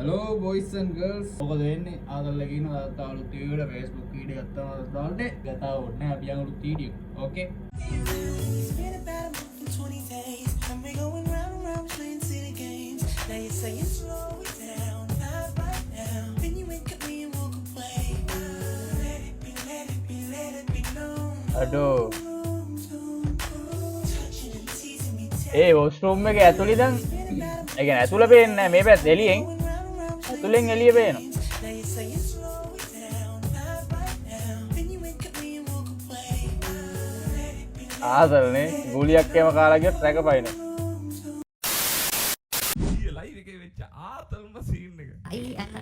Hello boys and girls මොකද වෙන්නේ ආදල්ලා කියනවා තාලු ටීවීවල Facebook වීඩියෝ එකක් තමයි දාන්නේ ගතාව ඕනේ අපි යන් උඩ video okay It's been about a month and 20 days and we going round and round playing city games now you're saying slow it down not right now then you wake up and walk away let it be let it be let it be known අඩෝ ඒ washroom එකේ ඇතුළේ දැන් ඒ කියන්නේ ඇතුළ පේන්නේ නැහැ මේ පැත්ත එළියෙන් ඇතුලෙන් එළිය පේනවා ආසල්නේ ගුලියක් එම කාලා ගියත් රැක පයින්නවා ඊ ලයිව් එකේ වෙච්ච ආතල්ම සීන් එක අයි අන්න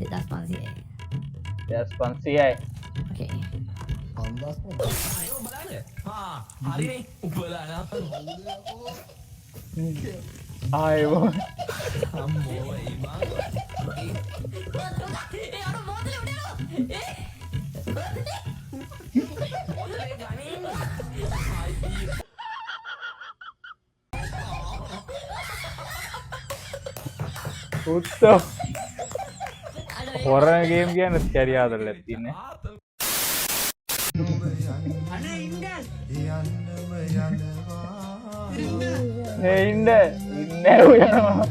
2500යි 2500යි ඕකේ 5000 අයෝ බලන්න හරිනේ උඹලා ආයෝ අම්මෝ ඉමා උත්තෝ හොරර් ගේම් කියන්නේ කැරිය ආදරලක් තියෙන්නේ අනේ ඉන්දස් ඒ ඉන්න ඉන්නේ යනවා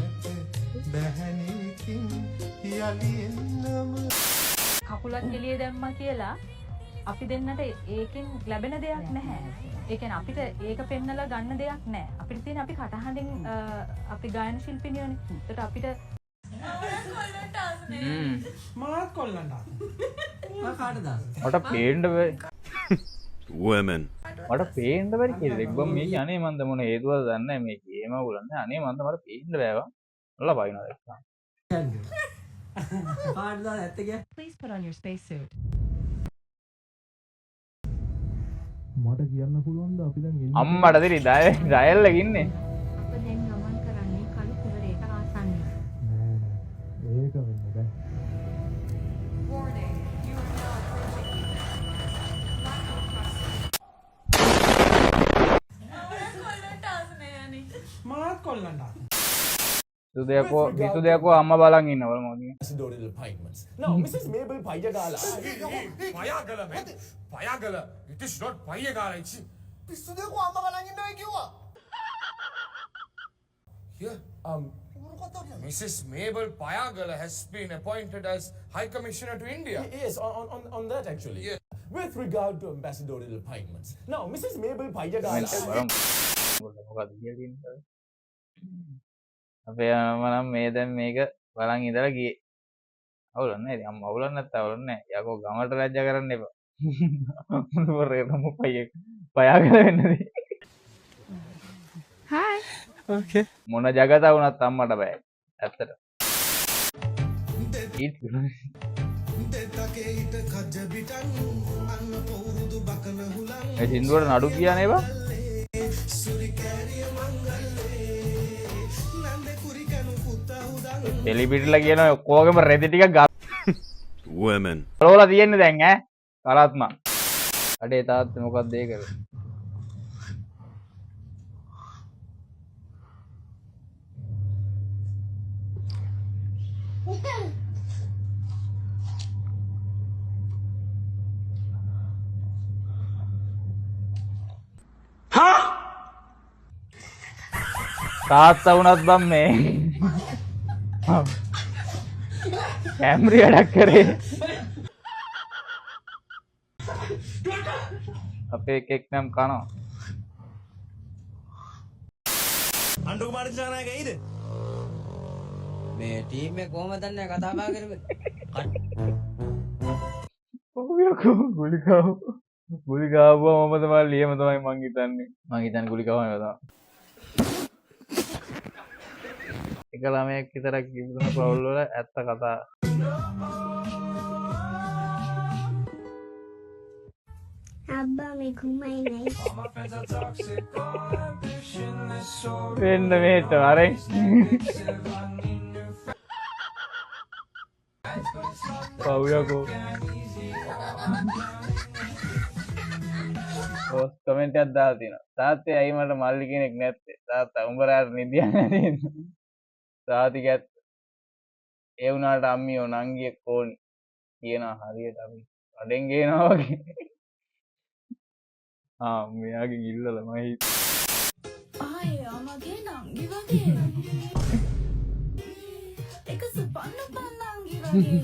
බැහැනිකින් යලි එන්නම කකුලක් එළිය දැම්මා කියලා අපි දෙන්නට ඒකෙන් ලැබෙන දෙයක් නැහැ. ඒ කියන්නේ අපිට ඒක පෙන්නලා ගන්න දෙයක් නැහැ. අපිට තියෙන අපි කටහඬින් අපි ගායන ශිල්පිනියෝනේ. ඒකට අපිට මාත් කොල්ලන්ට මම කාටද මට පේන්න බෑ women මට පේන්න බැරි කියලා එක්බම් මේ අනේ මන්ද මොන හේතුවද දන්නේ නැහැ මේ ගේම උලන්නේ අනේ මන්ද මට පේන්න බෑවා ඔල්ලා බයිනවා දැක්කා කාටද ඇත්ත කිය please put on your space suit මට කියන්න පුළුවන්ද අපි දැන් ඉන්නේ අම්මට දෙරි ඩයල් එක ඉන්නේ අප දැන් ගමන් කරන්නේ කළු කුරේට ආසන්නයි නෑ ඒක වෙන්නේ බෑ warning you are now මාත් කොල්ලන්ට විසුදයකෝ අම්ම බලන් ඉන්නවල මොකද Pasidorial appointments now Mrs Mabel Payagala Payagala man Payagala it is not Payagala it's විසුදයකෝ අම්ම බලන් ඉන්නවා කිව්වා here Mrs Mabel Payagala has been appointed as High Commissioner to India yes on that actually yeah. With regard to ambassadorial appointments now Mrs Mabel Payagala මොකද කියන්නේ අපේ මම මේ දැන් මේක බලන් ඉඳලා ගියේ අවුලක් නැහැ ඉතින් අම්මා අවුලක් නැත්නම් අවුලක් නැහැ යකෝ ගමට ලැජ්ජා කරන්න එපා මොනවරේම පයාගෙන වෙන්නදී හායි ඕකේ මොන జగත වුණත් අම්මට බෑ ඇත්තට ඒ සින්දුවට නඩු කියන්නේ බා එලිපිටලා කියන ඔක්කොගේම රෙදි ටික ගන්න women වල තියෙන්නේ දැන් ඈ කලාත්මා අඩේ තාත්තේ මොකක්ද ඒ කරේ තාත්තා වුණත් බම් මේ කැමරි වැඩක් කරේ අපේ එකෙක් නම් කනවා අඬු කුමාර දිසානායක ඇයිද මේ ටීම් එක කොහමද දන්නේ කතා බහ කරමු ඔයකෝ ගුලිකාව මම තමයි ලියම තමයි මං හිතන්නේ ගුලිකාවම තමයි එක ළමයෙක් විතරක් ඉන්න පවුල් වල ඇත්ත කතා අබ්බා මේ කුමයි නයි වෙන්න මේට අරෙන් පවුයකෝ පෝස්ට් කමෙන්ට් එකක් දාලා තියෙනවා තාත්තේ ඇයි මට මල්ලි කෙනෙක් නැත්තේ තාත්තා උඹ රාත් නිදියන්නේ නැති සාතිකත් ඒ වුණාට අම්මියෝ නංගියෙක් ඕනි කියනවා හරියට අපි අඩෙන් ගේනවා වගේ. මෙයාගේ ගිල්ලල මයි ආයා මගේ නංගි වගේ එක සුපන්න පන්නංගි වගේ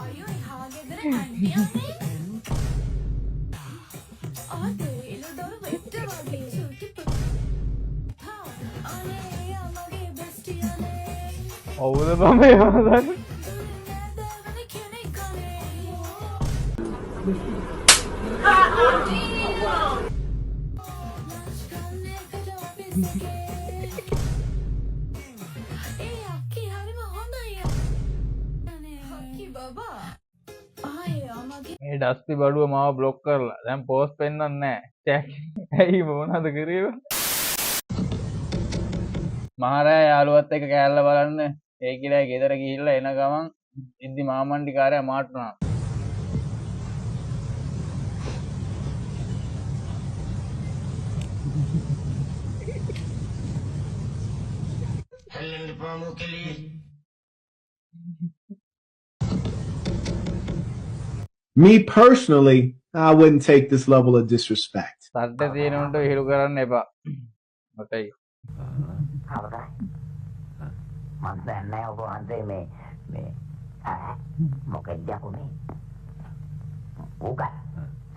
අයෝ එහා ගෙදර ඇන්ටියන්නේ ආදේ ඉලදොර වෙට්ට වගේ සුටි අනේ යා මගේ බෙස්ටියනේ ඔවුද බම ඒවාදන්න මේ ඩස්ති බඩුව මාව බ්ලොක් කරලා දැන් පෝස්ට් පෙන්වන්නේ නැහැ. ඇයි මොනවද කරේ? මහරෑ යාළුවත් එක්ක කෑල්ල බලන්න ඒ කියලා ගෙදර ගිහිල්ලා එන ගමන් ඉද්දි මාමණ්ඩි කාර්යය මාටුණා. Me personally, I wouldn't take this level of disrespect. සද්ද තියෙනුන්ට විහිළු කරන්න එපා. මතයි. හවුදා මම දන්නේ ඔබ වහන්සේ මේ මොකක්ද යකුනේ ඕක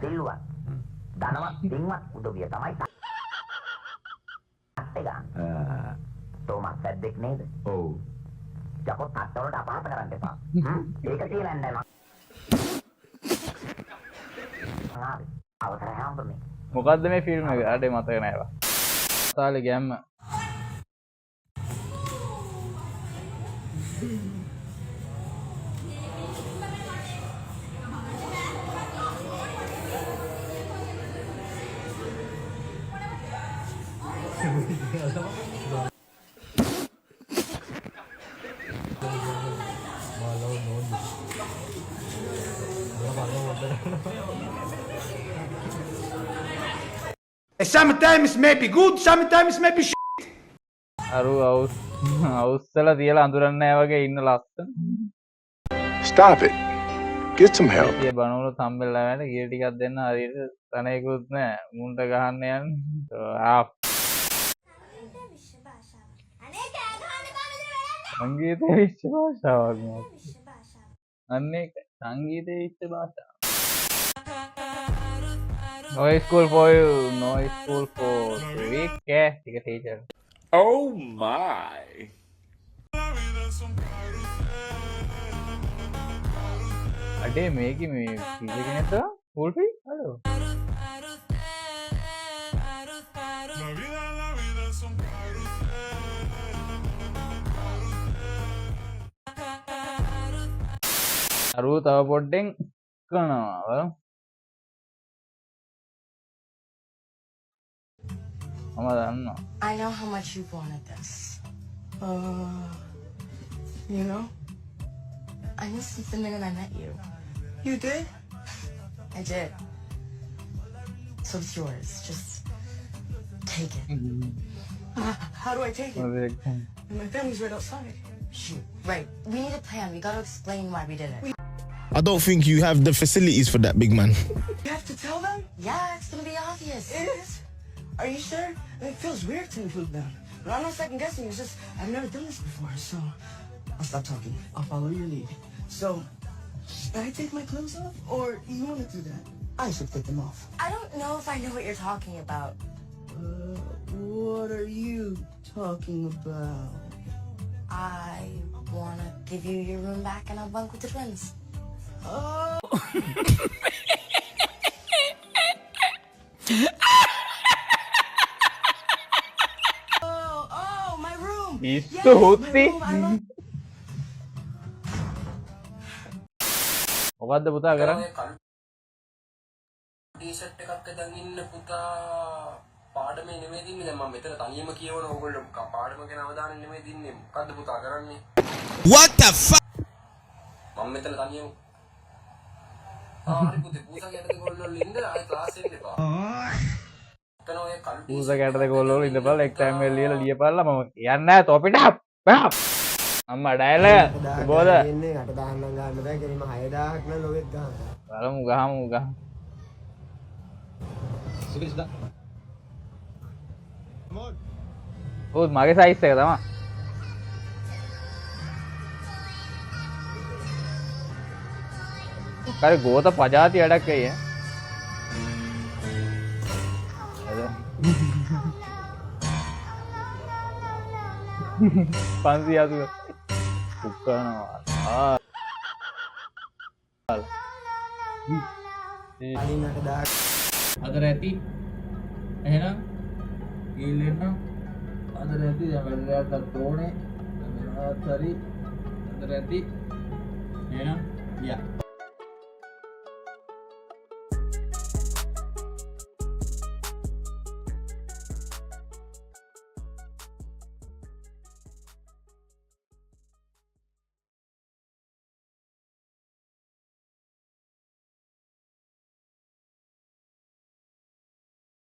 සිල්වත් ධනවත් දින්වත් උදවිය තමයි තාත්තේ තෝමස් සද්දෙක් නේද ඔව් යකෝ තාත්ත වලට අපහාස කරන්න එපා ඒක කියලා නෑ මම අවතරය හම්බුනේ මොකද්ද මේ ෆිල්ම් එක? අඩේ මතක නෑවා. තාලේ ගැම්ම. Sometimes may be good, sometimes may be shit. අරු අවුස්සල තියලා අඳුරන්නේ නැහැ වගේ ඉන්න ලස්සන. Stop it. Get some help. ඒ බනවල තම්බෙල්ලා වැඩ ගිය ටිකක් දෙන්න හරියට තනේකුත් නැහැ. මුන්ට ගහන්න යන්නේ. සංගීතයේ විශ්ව භාෂාවක් නේ. අන්නේ සංගීතයේ විශ්ව භාෂාව. No school for you, no school for weak. Yeah, take a teacher. Oh my. අඩේ මේකේ මේ කීයක නැද්ද? full fee? හලෝ. අරු තව පොඩ්ඩෙන් කරනවා බලමු. I know how much you wanted this. You know, I knew something when I met you. You did? I did. So it's yours. Just take it. How do I take it? My family's right outside. Shoot. Right. We need a plan. We gotta explain why we did it. I don't think you have the facilities for that, big man. You have to tell them? Yeah, it's gonna be obvious. It is? Are you sure? It feels weird to me, Poop Man. But I'm not second guessing. It's just, I've never done this before, so I'll stop talking. I'll follow your lead. So, should I take my clothes off? Or you want to do that? I should take them off. I don't know if I know what you're talking about. What are you talking about? I want to give you your room back and I'll bunk with the twins. Oh! Itu Huti. මොකද්ද පුතා කරන්නේ? T-shirt එකක් අදන් ඉන්න පුතා පාඩමේ නෙමෙයි දින්නේ. දැන් මම මෙතන තනියම කියවන ඕගොල්ලෝ පාඩම ගැන අවධානය නෙමෙයි දින්නේ. මොකද්ද පුතා කරන්නේ? What the fuck? මම මෙතන තනියම හරි පුතේ පූසා ගැටද ගොල්ලෝ ඉන්න ආයෙ ක්ලාස් එන්න එපා. එතන ඔය කළු ඌස කැටද ගොල්ලෝ ඉඳපල් එක් ටයිම් එක ලියලා ලියපල්ලා මම යන්නේ නැහැ තොපිට අම්මා ඩයල බෝද ඉන්නේ 8000 නම් ගන්න බෑ කෙලිම 6000ක් නම් ලොගෙත් ගන්න. බලමු ගහමු ඔව් මගේ සයිස් එක තමයි කාරේ ගෝත පජාති වැඩක් ඇයි ඈ 500 උකනවා අනින් 8000ක් අදර ඇති එහෙනම් ගිහින් අදර ඇති දැන් වැඩටත් ඕනේ හරි අදර ඇති එහෙනම් යා